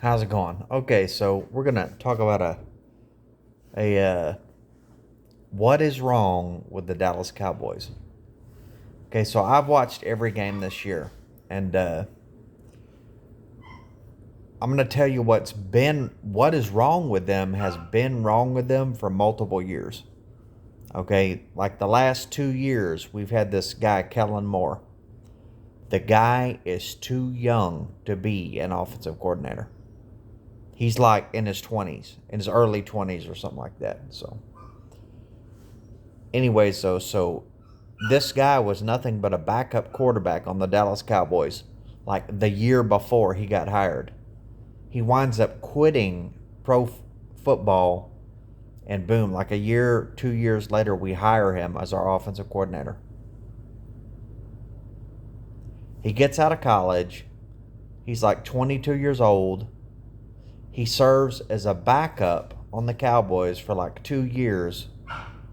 How's it going? Okay, so we're gonna talk about a what is wrong with the Dallas Cowboys. Okay, so I've watched every game this year, and I'm gonna tell you what is wrong with them has been wrong with them for multiple years. Okay, like the last 2 years, we've had this guy Kellen Moore. The guy is too young to be an offensive coordinator. He's like in his 20s, in his early 20s or something like that. So, anyways, so this guy was nothing but a backup quarterback on the Dallas Cowboys like the year before he got hired. He winds up quitting football, and boom, like a year, 2 years later, we hire him as our offensive coordinator. He gets out of college. He's like 22 years old. He serves as a backup on the Cowboys for like 2 years,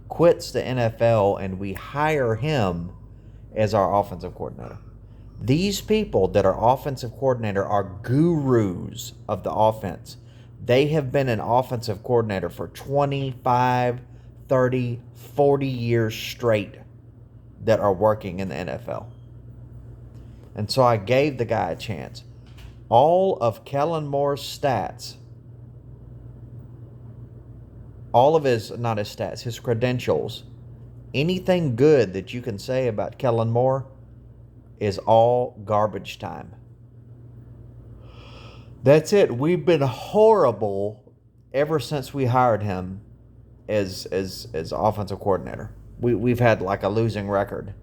quits the NFL, and we hire him as our offensive coordinator. These people that are offensive coordinator are gurus of the offense. They have been an offensive coordinator for 25, 30, 40 years straight that are working in the NFL. And so I gave the guy a chance. All of Kellen Moore's stats, all of his, not his stats, his credentials, anything good that you can say about Kellen Moore is all garbage time. That's it. We've been horrible ever since we hired him as offensive coordinator. We've had like a losing record.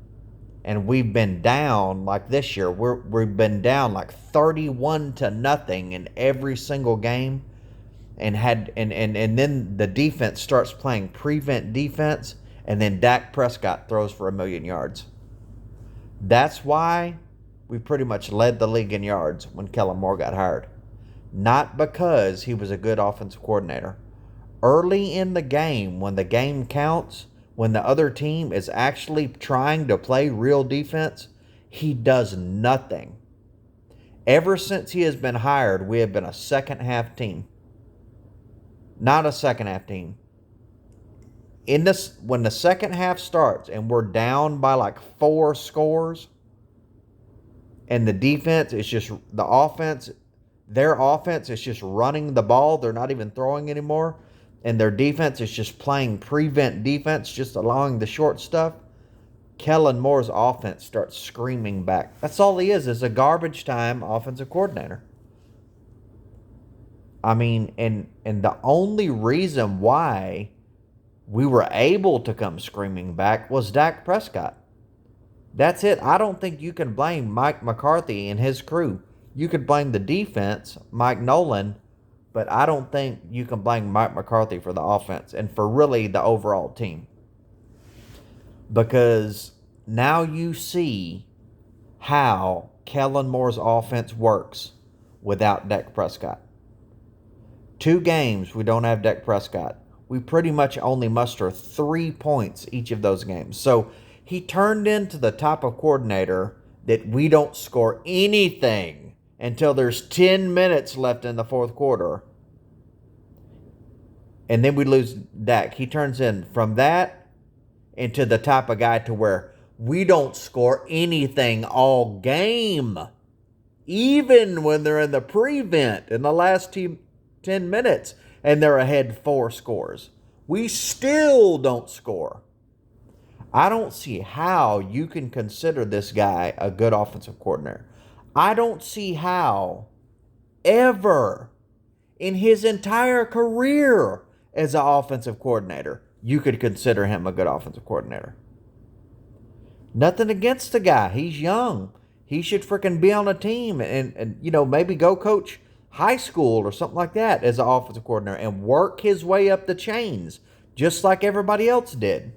And we've been down like this year. We've been down like 31-0 in every single game, and then the defense starts playing prevent defense, and then Dak Prescott throws for 1,000,000 yards. That's why we pretty much led the league in yards when Kellen Moore got hired. Not because he was a good offensive coordinator. Early in the game, when the game counts, when the other team is actually trying to play real defense, he does nothing. Ever since he has been hired, we have been a second half team. Not a second half team. When the second half starts and we're down by like 4 scores, and the defense is just their offense is just running the ball. They're not even throwing anymore. And their defense is just playing prevent defense, just allowing the short stuff. Kellen Moore's offense starts screaming back. That's all he is a garbage time offensive coordinator. I mean, and the only reason why we were able to come screaming back was Dak Prescott. That's it. I don't think you can blame Mike McCarthy and his crew. You could blame the defense, Mike Nolan, but I don't think you can blame Mike McCarthy for the offense and for really the overall team. Because now you see how Kellen Moore's offense works without Dak Prescott. 2 games we don't have Dak Prescott. We pretty much only muster 3 points each of those games. So he turned into the type of coordinator that we don't score anything until there's 10 minutes left in the fourth quarter. And then we lose Dak. He turns in from that into the type of guy to where we don't score anything all game. Even when they're in the prevent in the last 10 minutes and they're ahead 4 scores. We still don't score. I don't see how you can consider this guy a good offensive coordinator. I don't see how ever in his entire career as an offensive coordinator you could consider him a good offensive coordinator. Nothing against the guy. He's young. He should freaking be on a team and maybe go coach high school or something like that as an offensive coordinator and work his way up the chains just like everybody else did.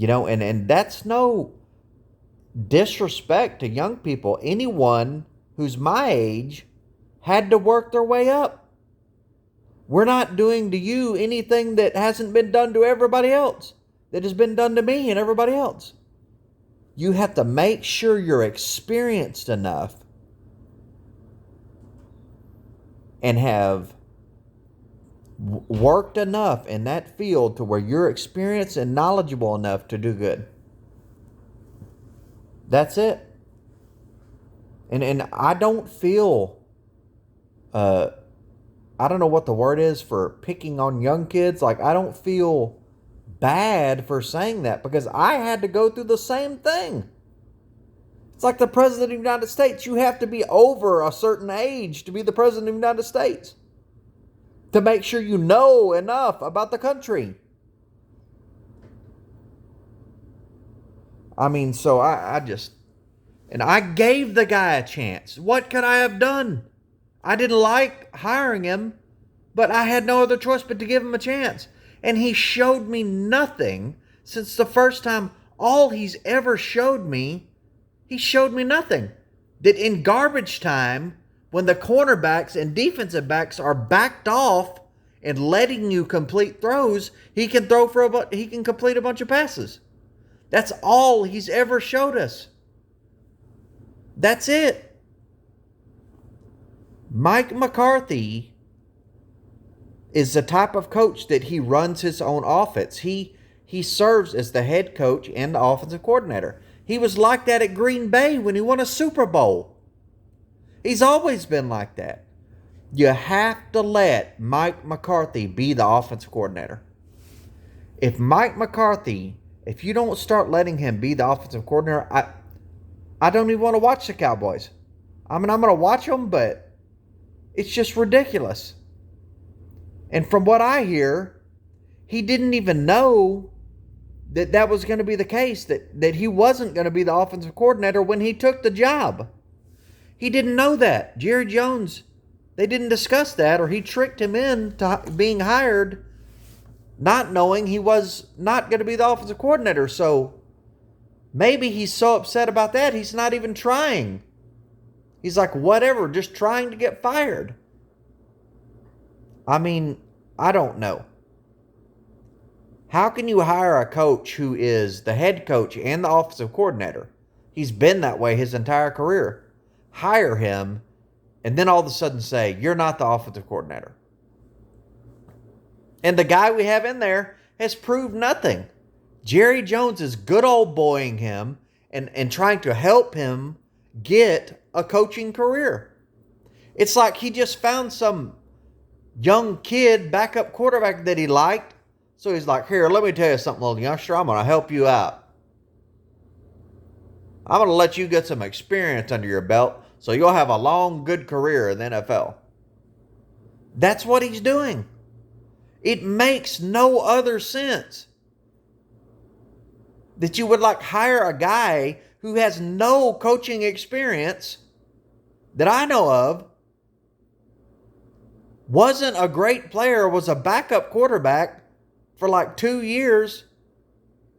And that's no disrespect to young people. Anyone who's my age had to work their way up. We're not doing to you anything that hasn't been done to everybody else, that has been done to me and everybody else. You have to make sure you're experienced enough and have worked enough in that field to where you're experienced and knowledgeable enough to do good. That's it. And I don't feel I don't know what the word is for picking on young kids. Like, I don't feel bad for saying that because I had to go through the same thing. It's like the President of the United States. You have to be over a certain age to be the President of the United States, to make sure you know enough about the country. I mean, so I just... And I gave the guy a chance. What could I have done? I didn't like hiring him, but I had no other choice but to give him a chance. And he showed me nothing since the first time. All he's ever showed me, he showed me nothing. That in garbage time, when the cornerbacks and defensive backs are backed off and letting you complete throws, he can complete a bunch of passes. That's all he's ever showed us. That's it. Mike McCarthy is the type of coach that he runs his own offense. He serves as the head coach and the offensive coordinator. He was like that at Green Bay when he won a Super Bowl. He's always been like that. You have to let Mike McCarthy be the offensive coordinator. If you don't start letting him be the offensive coordinator, I don't even want to watch the Cowboys. I mean, I'm going to watch them, but it's just ridiculous. And from what I hear, he didn't even know that was going to be the case, that he wasn't going to be the offensive coordinator when he took the job. He didn't know that. Jerry Jones, they didn't discuss that, or he tricked him into being hired not knowing he was not going to be the offensive coordinator. So maybe he's so upset about that, he's not even trying. He's like, whatever, just trying to get fired. I mean, I don't know. How can you hire a coach who is the head coach and the offensive coordinator? He's been that way his entire career. Hire him, and then all of a sudden say, you're not the offensive coordinator. And the guy we have in there has proved nothing. Jerry Jones is good old boying him and trying to help him get a coaching career. It's like he just found some young kid backup quarterback that he liked. So he's like, here, let me tell you something, little youngster. I'm going to help you out. I'm going to let you get some experience under your belt so you'll have a long, good career in the NFL. That's what he's doing. It makes no other sense that you would hire a guy who has no coaching experience that I know of, wasn't a great player, was a backup quarterback for 2 years,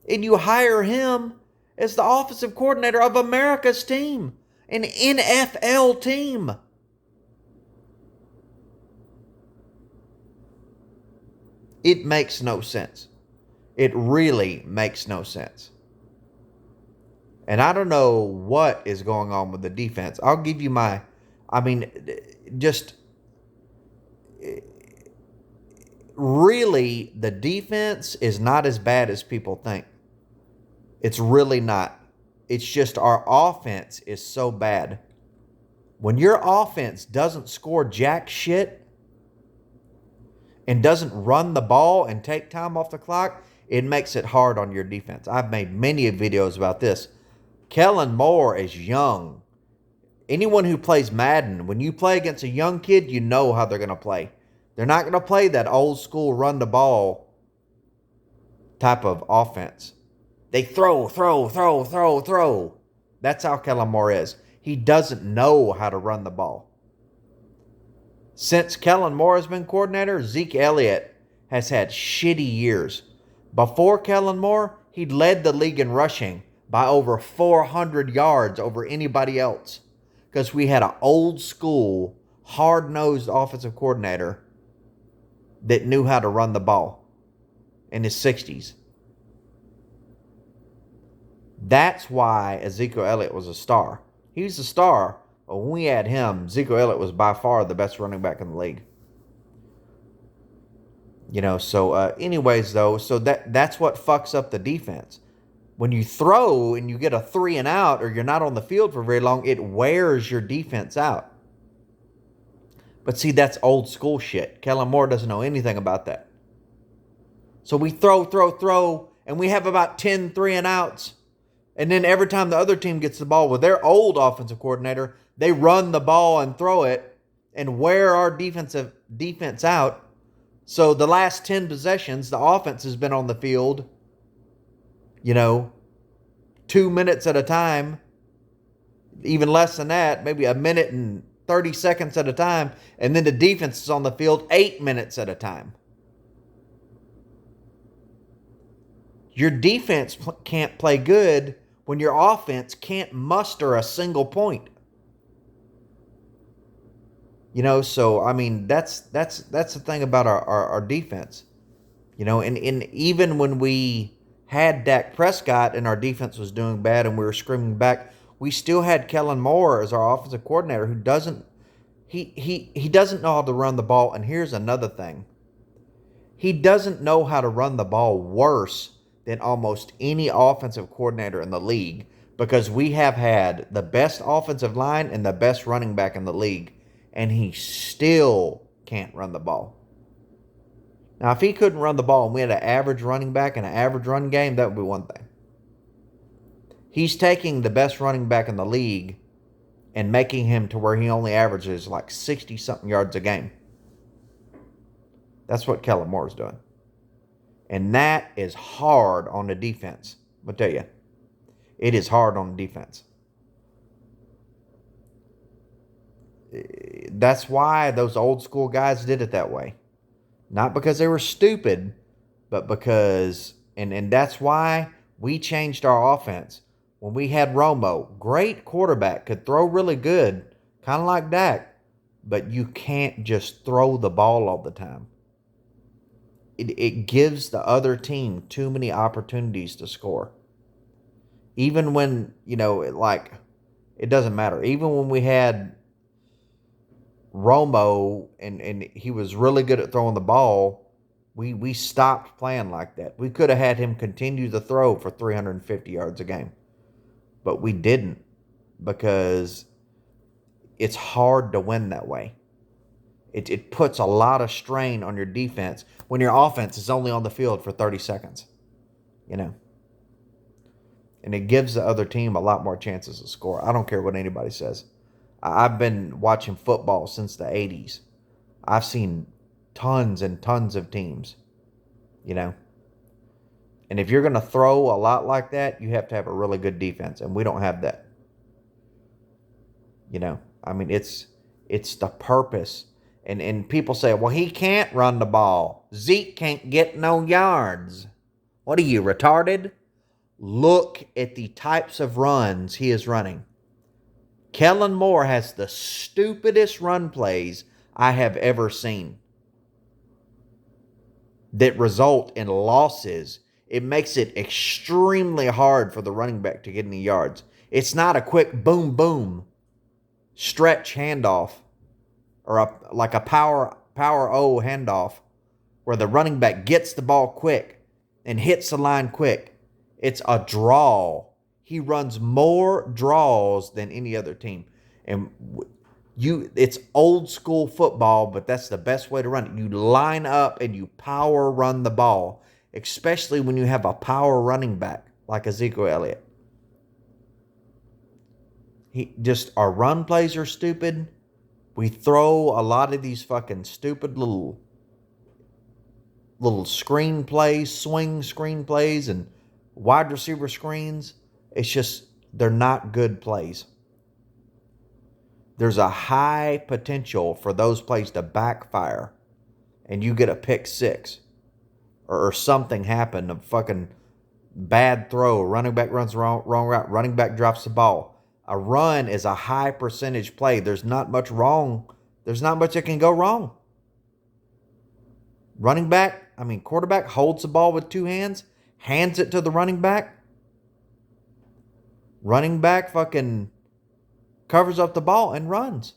and you hire him as the offensive coordinator of America's team, an NFL team. It makes no sense. It really makes no sense. And I don't know what is going on with the defense. I'll give you really, the defense is not as bad as people think. It's really not. It's just our offense is so bad. When your offense doesn't score jack shit and doesn't run the ball and take time off the clock, it makes it hard on your defense. I've made many videos about this. Kellen Moore is young. Anyone who plays Madden, when you play against a young kid, you know how they're going to play. They're not going to play that old school run the ball type of offense. They throw. That's how Kellen Moore is. He doesn't know how to run the ball. Since Kellen Moore has been coordinator, Zeke Elliott has had shitty years. Before Kellen Moore, he led the league in rushing by over 400 yards over anybody else, because we had an old school, hard-nosed offensive coordinator that knew how to run the ball in his 60s. That's why Ezekiel Elliott was a star. He was a star But when we had him, Ezekiel Elliott was by far the best running back in the league. So anyways, though, so that's what fucks up the defense. When you throw and you get a 3 and out, or you're not on the field for very long, it wears your defense out. But see, that's old school shit. Kellen Moore doesn't know anything about that. So we throw, and we have about 10 3 and outs. And then every time the other team gets the ball with their old offensive coordinator, they run the ball and throw it and wear our defense out. So the last 10 possessions, the offense has been on the field, 2 minutes at a time, even less than that, maybe a minute and 30 seconds at a time. And then the defense is on the field 8 minutes at a time. Your defense can't play good when your offense can't muster a single point. So I mean that's the thing about our defense. And even when we had Dak Prescott and our defense was doing bad and we were screaming back, we still had Kellen Moore as our offensive coordinator who doesn't know how to run the ball. And here's another thing. He doesn't know how to run the ball worse than almost any offensive coordinator in the league, because we have had the best offensive line and the best running back in the league, and he still can't run the ball. Now, if he couldn't run the ball and we had an average running back and an average run game, that would be one thing. He's taking the best running back in the league and making him to where he only averages like 60-something yards a game. That's what Kellen Moore is doing. And that is hard on the defense. I'll tell you. It is hard on the defense. That's why those old school guys did it that way. Not because they were stupid, but because, and that's why we changed our offense. When we had Romo, great quarterback, could throw really good, kind of like Dak, but you can't just throw the ball all the time. It gives the other team too many opportunities to score. Even when, it doesn't matter. Even when we had Romo and he was really good at throwing the ball, we stopped playing like that. We could have had him continue to throw for 350 yards a game. But we didn't, because it's hard to win that way. It puts a lot of strain on your defense when your offense is only on the field for 30 seconds. And it gives the other team a lot more chances to score. I don't care what anybody says. I've been watching football since the 80s. I've seen tons and tons of teams, And if you're going to throw a lot like that, you have to have a really good defense. And we don't have that. It's the purpose. And people say, well, he can't run the ball. Zeke can't get no yards. What are you, retarded? Look at the types of runs he is running. Kellen Moore has the stupidest run plays I have ever seen that result in losses. It makes it extremely hard for the running back to get any yards. It's not a quick boom, boom, stretch handoff or like a power O handoff where the running back gets the ball quick and hits the line quick. It's a draw. He runs more draws than any other team. And it's old school football, but that's the best way to run it. You line up and you power run the ball, especially when you have a power running back like Ezekiel Elliott. Our run plays are stupid. We throw a lot of these fucking stupid little screen plays, swing screen plays, and wide receiver screens. It's just, they're not good plays. There's a high potential for those plays to backfire and you get a pick six or something happen, a fucking bad throw, running back runs wrong route, running back drops the ball. A run is a high percentage play. There's not much wrong. There's not much that can go wrong. Quarterback holds the ball with two hands, hands it to the running back. Running back fucking covers up the ball, and runs.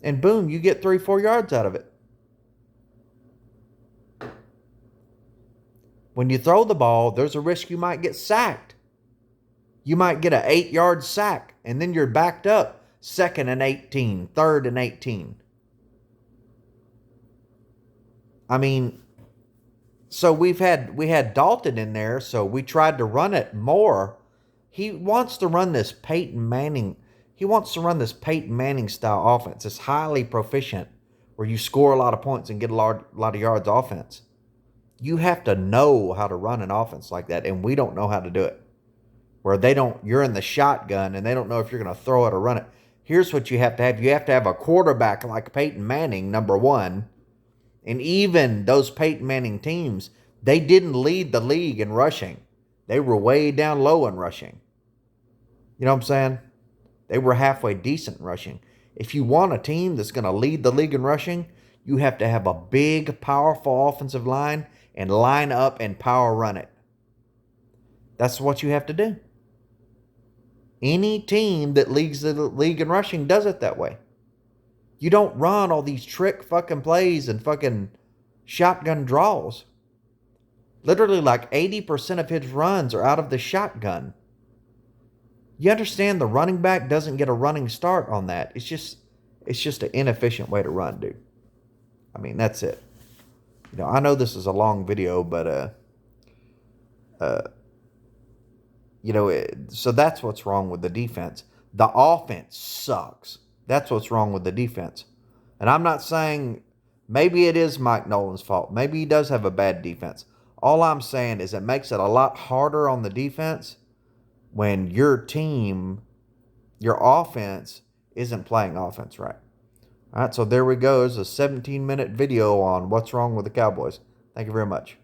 And boom, you get 3-4 yards out of it. When you throw the ball, there's a risk you might get sacked. You might get an 8-yard sack, and then you're backed up 2nd and 18, 3rd and 18. I mean, so we had Dalton in there, so we tried to run it more. He wants to run this Peyton Manning. He wants to run this Peyton Manning style offense. It's highly proficient, where you score a lot of points and get a lot of yards offense. You have to know how to run an offense like that, and we don't know how to do it. Where you're in the shotgun, and they don't know if you're going to throw it or run it. Here's what you have to have. You have to have a quarterback like Peyton Manning, number one. And even those Peyton Manning teams, they didn't lead the league in rushing. They were way down low in rushing. You know what I'm saying? They were halfway decent in rushing. If you want a team that's going to lead the league in rushing, you have to have a big, powerful offensive line and line up and power run it. That's what you have to do. Any team that leads the league in rushing does it that way. You don't run all these trick fucking plays and fucking shotgun draws. Literally like 80% of his runs are out of the shotgun. You understand the running back doesn't get a running start on that. It's just an inefficient way to run, dude. I mean, that's it. You know, I know this is a long video, but you know, so that's what's wrong with the defense. The offense sucks. That's what's wrong with the defense. And I'm not saying maybe it is Mike Nolan's fault. Maybe he does have a bad defense. All I'm saying is it makes it a lot harder on the defense when your team, your offense, isn't playing offense right. All right, so there we go. It's a 17-minute video on what's wrong with the Cowboys. Thank you very much.